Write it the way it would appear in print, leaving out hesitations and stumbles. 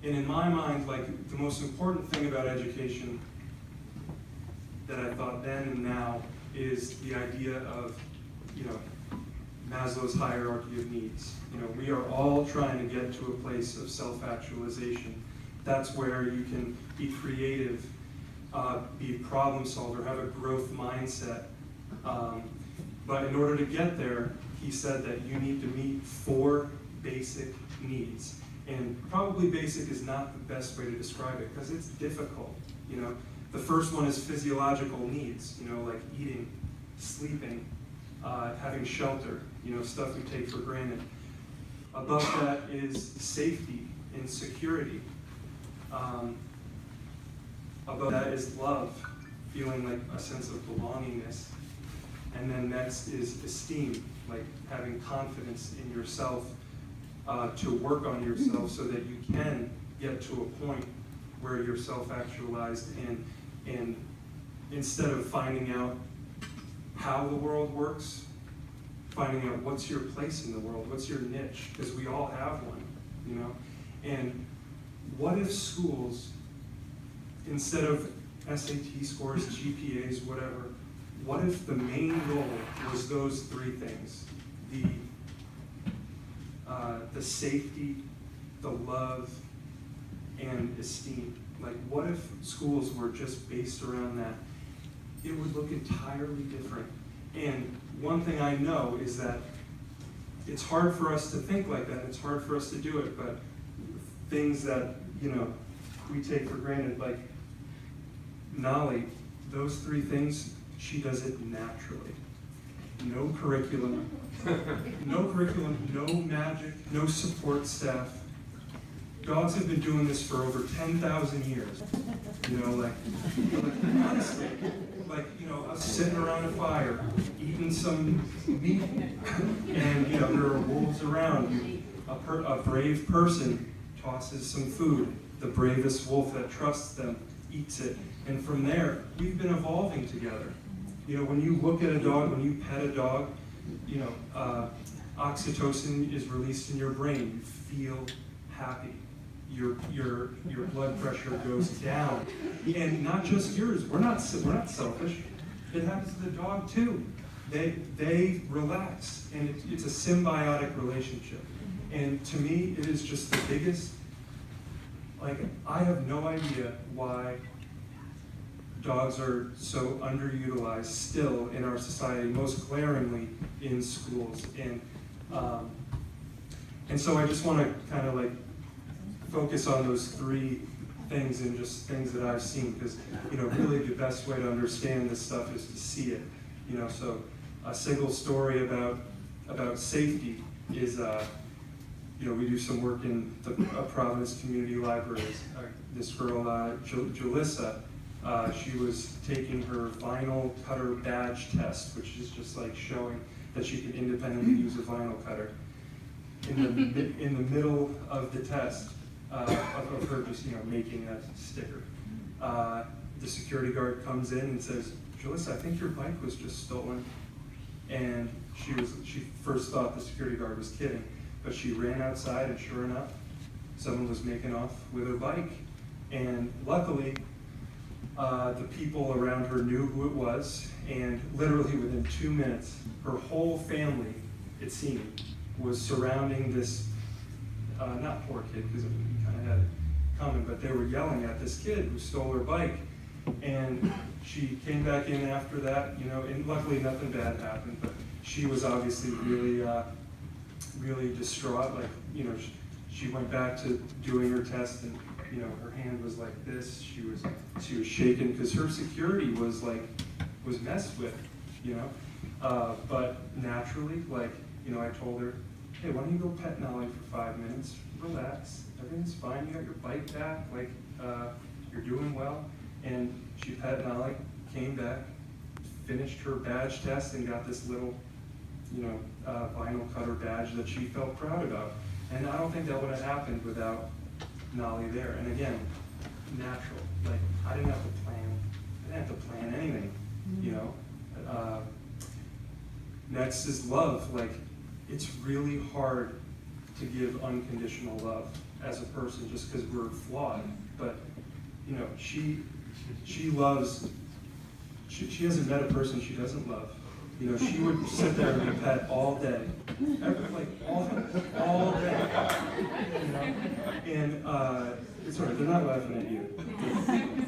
And in my mind, like, the most important thing about education that I thought then and now is the idea of, Maslow's hierarchy of needs. We are all trying to get to a place of self-actualization. That's where you can be creative, be a problem solver, have a growth mindset. But in order to get there, he said that you need to meet 4 basic needs. And probably basic is not the best way to describe it because it's difficult. The first one is physiological needs, like eating, sleeping, having shelter, stuff we take for granted. Above that is safety and security. Above that is love, feeling like a sense of belongingness. And then next is esteem, like having confidence in yourself, to work on yourself so that you can get to a point where you're self-actualized, and instead of finding out how the world works, finding out what's your place in the world, what's your niche, because we all have one, And what if schools, instead of SAT scores, GPAs, whatever, what if the main goal was those 3 things? The safety, the love, and esteem. Like, what if schools were just based around that? It would look entirely different. And one thing I know is that it's hard for us to think like that. It's hard for us to do it, but things that, we take for granted, like Nolly, those 3 things, she does it naturally. No curriculum, no magic, no support staff. Dogs have been doing this for over 10,000 years. Honestly, us sitting around a fire, eating some meat, and there are wolves around you. A brave person tosses some food. The bravest wolf that trusts them eats it. And from there, we've been evolving together. When you look at a dog, when you pet a dog, oxytocin is released in your brain. You feel happy. Your blood pressure goes down, and not just yours. We're not selfish. It happens to the dog too. They relax, and it's a symbiotic relationship. And to me, it is just the biggest. I have no idea why dogs are so underutilized still in our society, most glaringly in schools. And so I just want to kind of focus on those 3 things and just things that I've seen, because really the best way to understand this stuff is to see it. So a single story about safety is we do some work in the Providence Community Libraries. This girl, Jalissa, she was taking her vinyl cutter badge test, which is just like showing that she can independently use a vinyl cutter. In the middle of the test, of her just making that sticker, the security guard comes in and says, "Jalissa, I think your bike was just stolen." And she first thought the security guard was kidding, but she ran outside, and sure enough, someone was making off with her bike. And luckily, the people around her knew who it was, and literally within 2 minutes, her whole family, it seemed, was surrounding this, not poor kid, because he kind of had it coming, but they were yelling at this kid who stole her bike. And she came back in after that, and luckily nothing bad happened, but she was obviously really distraught. She went back to doing her test, and her hand was like this. She was shaking because her security was messed with, but naturally, I told her, "Hey, why don't you go pet Nolly for 5 minutes? Relax, everything's fine. You got your bike back. You're doing well." And she pet Nolly, came back, finished her badge test, and got this little, vinyl cutter badge that she felt proud about. And I don't think that would have happened without Nolly there. And again, natural. I didn't have to plan. I didn't have to plan anything. Next is love. It's really hard to give unconditional love. as a person just because we're flawed. But, you know, she loves, she hasn't met a person she doesn't love. You know, she would sit there and be pet all day, like all day. You know, and it's all right. They're not laughing at you.